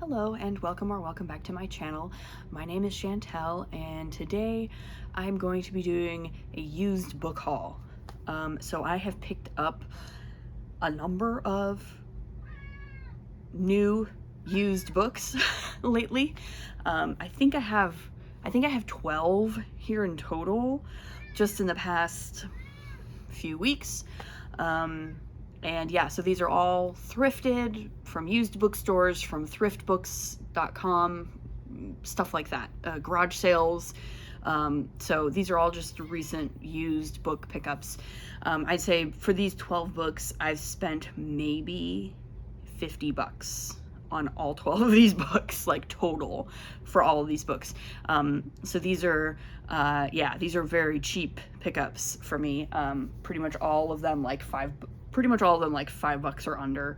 Hello and welcome back to my channel. My name is Chantel and today I'm going to be doing a used book haul. So I have picked up a number of new used books lately. I think I have 12 here in total just in the past few weeks. And yeah, so these are all thrifted from used bookstores, from thriftbooks.com, stuff like that, garage sales. So these are all just recent used book pickups. I'd say for these 12 books, I've spent maybe $50 on all 12 of these books, like total for all of these books. So these are, these are very cheap pickups for me. Pretty much all of them like $5 or under.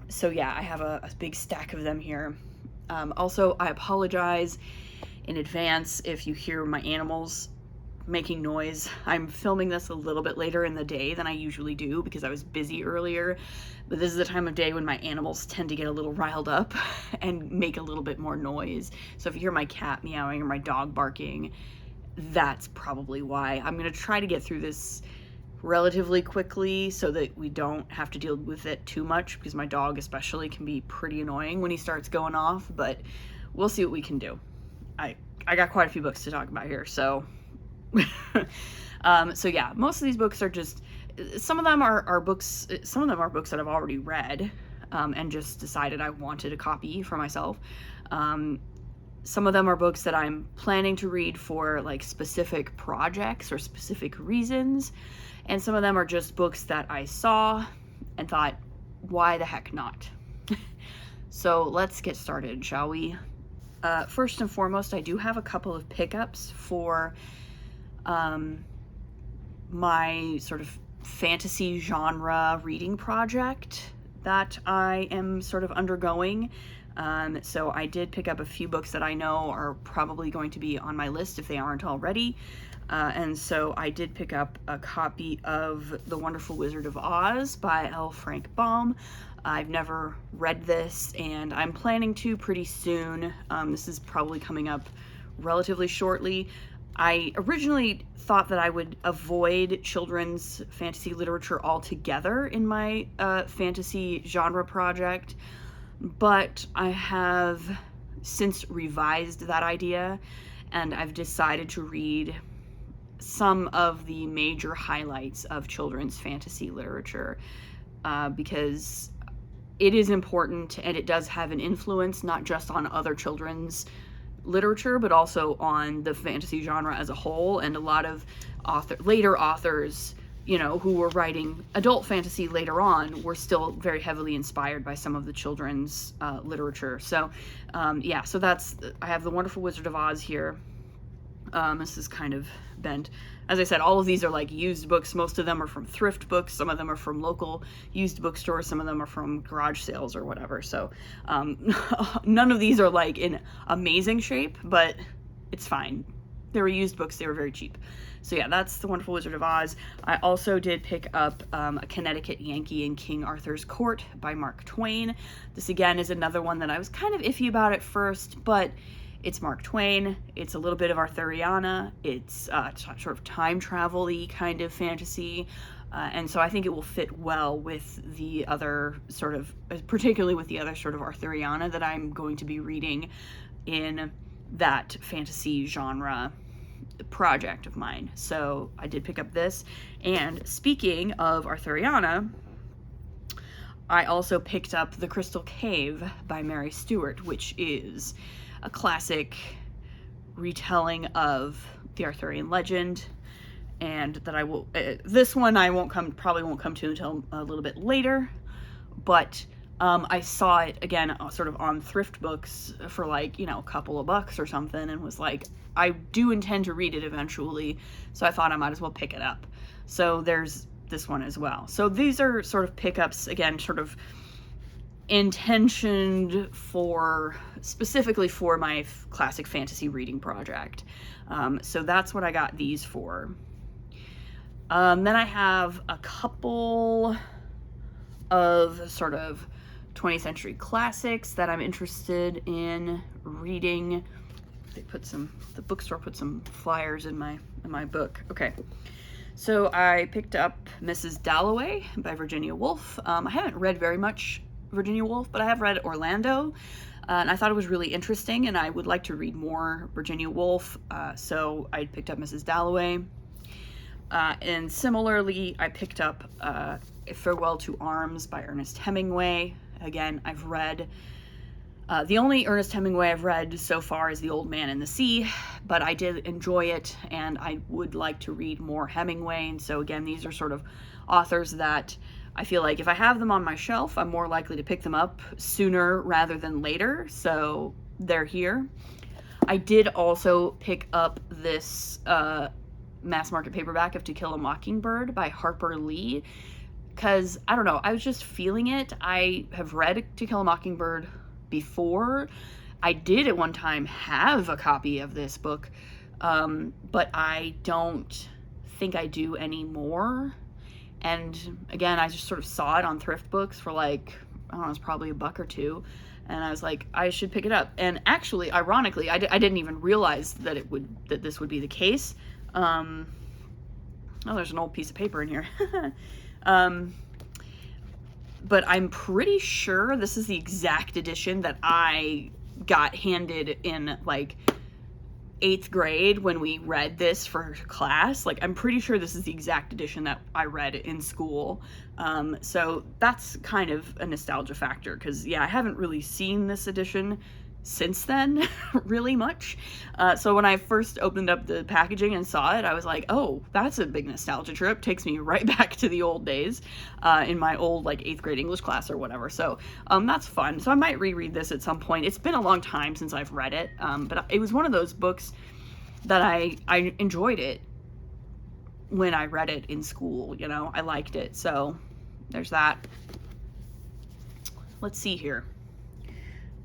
So yeah, I have a big stack of them here. Also, I apologize in advance if you hear my animals making noise. I'm filming this a little bit later in the day than I usually do because I was busy earlier, but this is the time of day when my animals tend to get a little riled up and make a little bit more noise. So if you hear my cat meowing or my dog barking, that's probably why. I'm gonna try to get through this relatively quickly so that we don't have to deal with it too much, because my dog especially can be pretty annoying when he starts going off, but we'll see what we can do. I got quite a few books to talk about here, so so yeah, most of these books are just, some of them are books that I've already read and just decided I wanted a copy for myself. Some of them are books that I'm planning to read for like specific projects or specific reasons, and some of them are just books that I saw and thought, why the heck not? So let's get started, shall we? First and foremost, I do have a couple of pickups for my sort of fantasy genre reading project that I am sort of undergoing. So I did pick up a few books that I know are probably going to be on my list if they aren't already. And so I did pick up a copy of The Wonderful Wizard of Oz by L. Frank Baum. I've never read this, and I'm planning to pretty soon. This is probably coming up relatively shortly. I originally thought that I would avoid children's fantasy literature altogether in my fantasy genre project, but I have since revised that idea, and I've decided to read some of the major highlights of children's fantasy literature because it is important, and it does have an influence not just on other children's literature but also on the fantasy genre as a whole. And a lot of later authors, you know, who were writing adult fantasy later on were still very heavily inspired by some of the children's literature. So yeah, so I have The Wonderful Wizard of Oz here. This is kind of bent. As I said, all of these are like used books. Most of them are from thrift books. Some of them are from local used bookstores. Some of them are from garage sales or whatever. So none of these are like in amazing shape, but it's fine. They were used books. They were very cheap. So yeah, that's The Wonderful Wizard of Oz. I also did pick up A Connecticut Yankee in King Arthur's Court by Mark Twain. This again is another one that I was kind of iffy about at first, but it's Mark Twain. It's a little bit of Arthuriana. It's sort of time travel-y kind of fantasy. And so I think it will fit well with the other sort of, particularly with the other sort of Arthuriana that I'm going to be reading in that fantasy genre project of mine. So I did pick up this. And speaking of Arthuriana, I also picked up The Crystal Cave by Mary Stewart, which is a classic retelling of the Arthurian legend, and that I will this one I probably won't come to until a little bit later, but I saw it again sort of on thrift books for like, you know, a couple of bucks or something, and was like, I do intend to read it eventually, so I thought I might as well pick it up. So there's this one as well. So these are sort of pickups, again, sort of intentioned for specifically for my classic fantasy reading project. So that's what I got these for. Then I have a couple of sort of 20th century classics that I'm interested in reading. The bookstore put some flyers in my book. Okay. So I picked up Mrs. Dalloway by Virginia Woolf. I haven't read very much Virginia Woolf, but I have read Orlando, and I thought it was really interesting, and I would like to read more Virginia Woolf, so I picked up Mrs. Dalloway. And similarly, I picked up Farewell to Arms by Ernest Hemingway. Again, I've read the only Ernest Hemingway I've read so far is The Old Man and the Sea, but I did enjoy it, and I would like to read more Hemingway. And so again, these are sort of authors that I feel like if I have them on my shelf, I'm more likely to pick them up sooner rather than later, so they're here. I did also pick up this mass market paperback of To Kill a Mockingbird by Harper Lee, because, I don't know, I was just feeling it. I have read To Kill a Mockingbird before. I did at one time have a copy of this book, but I don't think I do anymore. And again, I just sort of saw it on thrift books for like, I don't know, it was probably $1 or $2, and I was like, I should pick it up. And actually, ironically, I didn't even realize that this would be the case. Oh, there's an old piece of paper in here. But I'm pretty sure this is the exact edition that I got handed in like 8th grade when we read this for class. Like, I'm pretty sure this is the exact edition that I read in school. So that's kind of a nostalgia factor, because yeah, I haven't really seen this edition since then really much. So when I first opened up the packaging and saw it, I was like, oh, that's a big nostalgia trip. Takes me right back to the old days in my old like 8th grade English class or whatever. So that's fun. So I might reread this at some point. It's been a long time since I've read it, but it was one of those books that I enjoyed it when I read it in school. You know, I liked it. So there's that. Let's see here.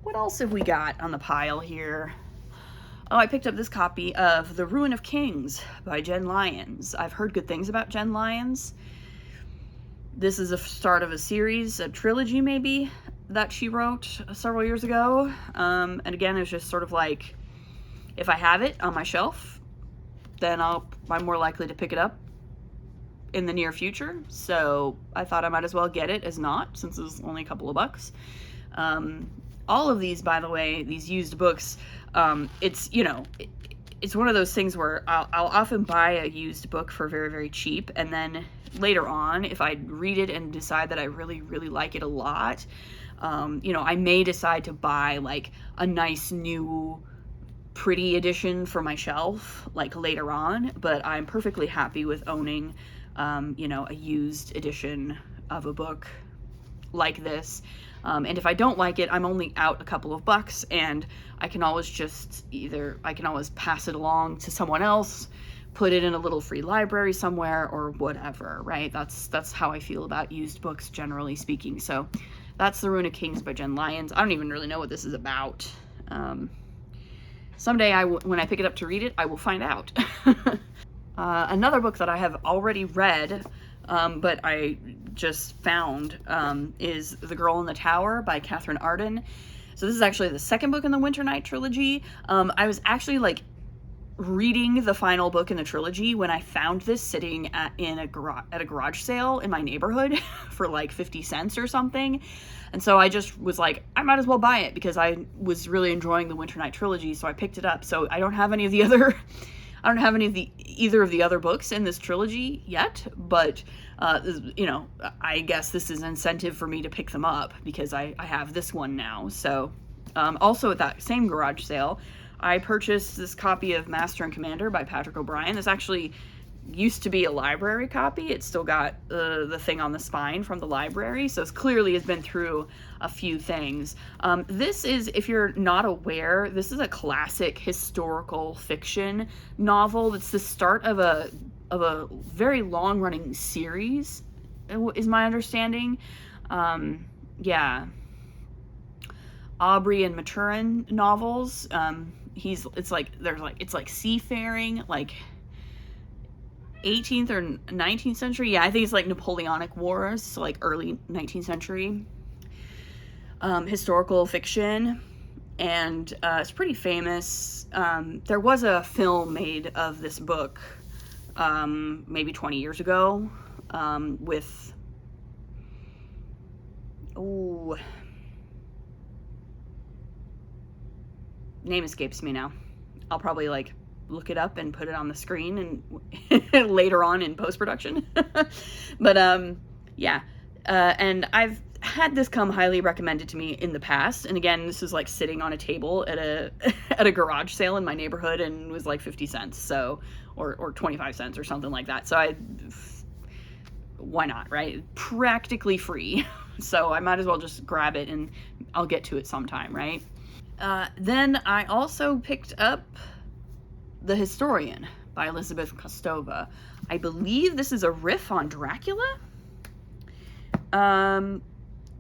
What else have we got on the pile here? Oh, I picked up this copy of The Ruin of Kings by Jen Lyons. I've heard good things about Jen Lyons. This is a start of a series, a trilogy maybe, that she wrote several years ago. And again, it was just sort of like, if I have it on my shelf, then I'm more likely to pick it up in the near future. So I thought I might as well get it as not, since it was only a couple of bucks. All of these, by the way, these used books, it's, you know, it's one of those things where I'll often buy a used book for very, very cheap, and then later on, if I read it and decide that I really, really like it a lot, you know, I may decide to buy like a nice new pretty edition for my shelf like later on, but I'm perfectly happy with owning, you know, a used edition of a book like this. And if I don't like it, I'm only out a couple of bucks, and I can always pass it along to someone else, put it in a little free library somewhere, or whatever, right? That's how I feel about used books, generally speaking. So that's The Ruin of Kings by Jen Lyons. I don't even really know what this is about. Someday, when I pick it up to read it, I will find out. Another book that I have already read, but I just found, is The Girl in the Tower by Catherine Arden. So this is actually the second book in the Winter Night trilogy. I was actually like reading the final book in the trilogy when I found this sitting at a garage sale in my neighborhood for like 50 cents or something. And so I just was like, I might as well buy it, because I was really enjoying the Winter Night trilogy, so I picked it up. So I don't have any of the other either of the other books in this trilogy yet, but you know, I guess this is an incentive for me to pick them up, because I have this one now. So also at that same garage sale, I purchased this copy of Master and Commander by Patrick O'Brian. This actually used to be a library copy. It's still got the thing on the spine from the library, so it clearly has been through a few things. This is, if you're not aware, this is a classic historical fiction novel. It's the start of a very long-running series, is my understanding. Yeah, Aubrey and Maturin novels. It's like seafaring, like 18th or 19th century. Yeah, I think it's like Napoleonic Wars, so like early 19th century. historical fiction, and it's pretty famous. There was a film made of this book maybe 20 years ago with, name escapes me now. I'll probably like look it up and put it on the screen and later on in post-production. But yeah, and I've had this come highly recommended to me in the past, and again, this was like sitting on a table at a at a garage sale in my neighborhood, and was like 50 cents, so or 25 cents or something like that. So why not, right? Practically free. So I might as well just grab it, and I'll get to it sometime, right? Then I also picked up The Historian by Elizabeth Kostova. I believe this is a riff on Dracula.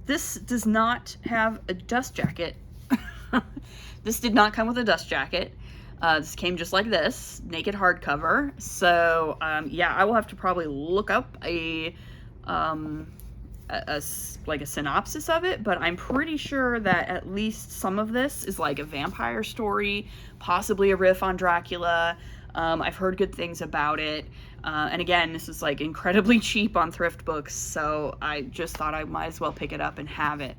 This does not have a dust jacket. This did not come with a dust jacket. This came just like this, naked hardcover. So yeah, I will have to probably look up a synopsis of it, but I'm pretty sure that at least some of this is like a vampire story, possibly a riff on Dracula. I've heard good things about it. And again, this is like incredibly cheap on thrift books, so I just thought I might as well pick it up and have it.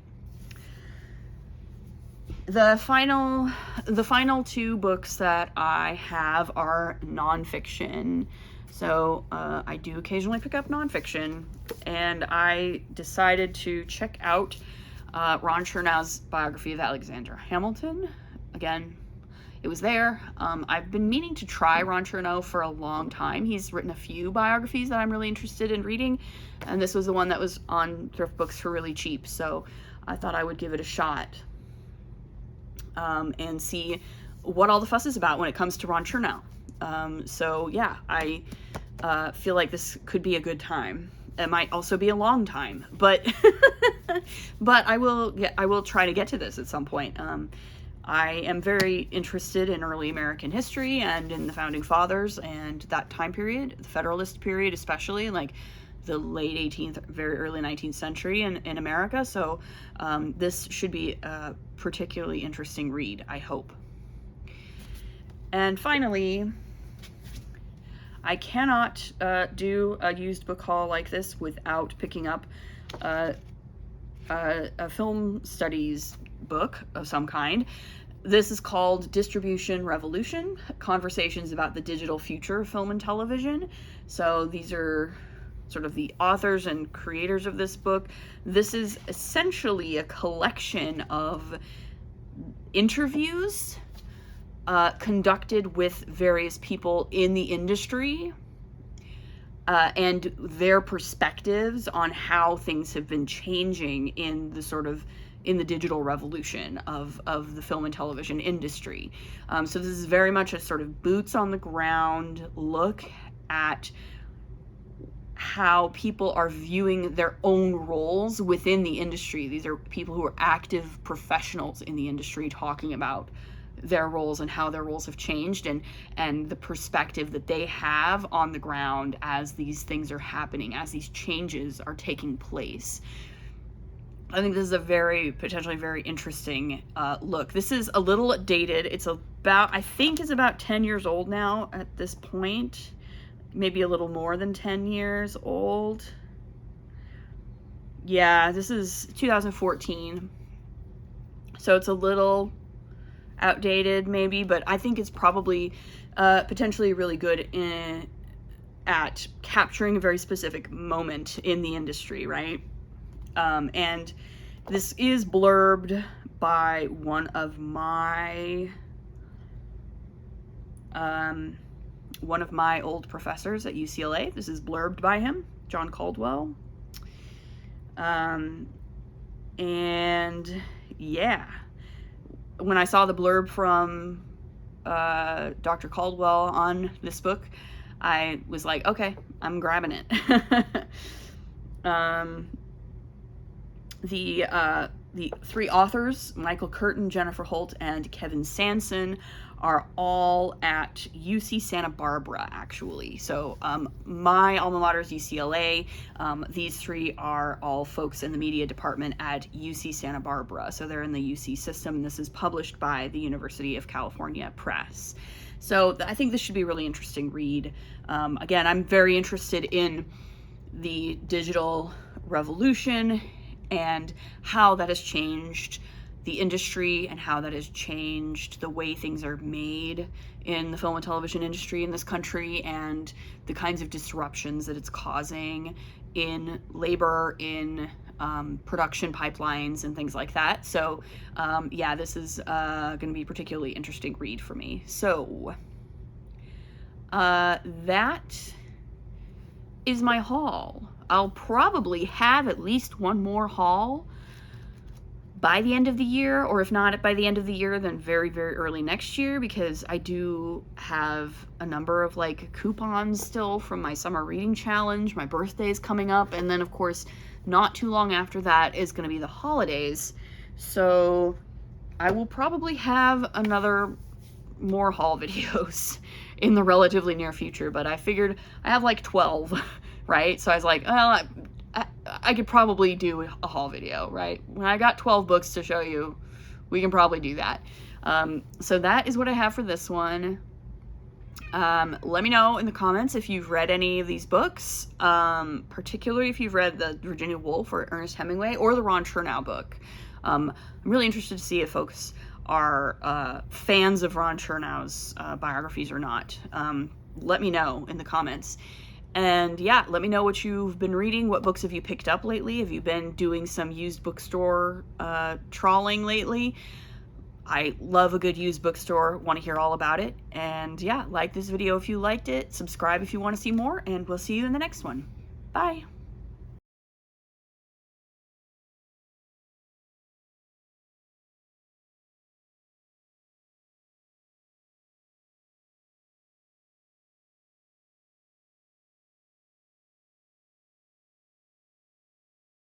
The final two books that I have are nonfiction. So I do occasionally pick up nonfiction, and I decided to check out Ron Chernow's biography of Alexander Hamilton. Again, it was there. I've been meaning to try Ron Chernow for a long time. He's written a few biographies that I'm really interested in reading, and this was the one that was on thrift books for really cheap, so I thought I would give it a shot and see what all the fuss is about when it comes to Ron Chernow. So yeah, I feel like this could be a good time. It might also be a long time, but but I will try to get to this at some point. I am very interested in early American history and in the Founding Fathers and that time period, the Federalist period especially, like the late 18th, very early 19th century in America. So this should be a particularly interesting read, I hope. And finally, I cannot do a used book haul like this without picking up a film studies book of some kind. This is called Distribution Revolution: Conversations about the Digital Future of Film and Television. So these are sort of the authors and creators of this book. This is essentially a collection of interviews conducted with various people in the industry and their perspectives on how things have been changing in the digital revolution of the film and television industry. So this is very much a sort of boots on the ground look at how people are viewing their own roles within the industry. These are people who are active professionals in the industry talking about their roles and how their roles have changed, and the perspective that they have on the ground as these things are happening, as these changes are taking place. I think this is a potentially very interesting look. This is a little dated. I think it's about 10 years old now at this point. Maybe a little more than 10 years old. Yeah, this is 2014. So it's a little outdated maybe, but I think it's probably potentially really good at capturing a very specific moment in the industry, right? And this is blurbed by one of my old professors at UCLA. This is blurbed by him, John Caldwell. And yeah, when I saw the blurb from Dr. Caldwell on this book, I was like, okay, I'm grabbing it. The the three authors, Michael Curtin, Jennifer Holt, and Kevin Sanson, are all at UC Santa Barbara, actually. So my alma mater is UCLA. These three are all folks in the media department at UC Santa Barbara. So they're in the UC system. This is published by the University of California Press. So I think this should be a really interesting read. Again, I'm very interested in the digital revolution and how that has changed the industry and how that has changed the way things are made in the film and television industry in this country, and the kinds of disruptions that it's causing in labor, in production pipelines and things like that. So yeah, this is going to be a particularly interesting read for me. So that is my haul. I'll probably have at least one more haul by the end of the year, or if not by the end of the year, then very, very early next year, because I do have a number of like coupons still from my summer reading challenge. My birthday is coming up, and then of course not too long after that is going to be the holidays. So I will probably have another more haul videos in the relatively near future, but I figured I have like 12, right? So I was like, well, I could probably do a haul video, right? When I got 12 books to show you, we can probably do that. So that is what I have for this one. Let me know in the comments if you've read any of these books, particularly if you've read the Virginia Woolf or Ernest Hemingway or the Ron Chernow book. I'm really interested to see if folks are fans of Ron Chernow's biographies or not. Let me know in the comments. And yeah, let me know what you've been reading. What books have you picked up lately? Have you been doing some used bookstore trawling lately? I love a good used bookstore. Want to hear all about it. And yeah, like this video if you liked it. Subscribe if you want to see more. And we'll see you in the next one. Bye.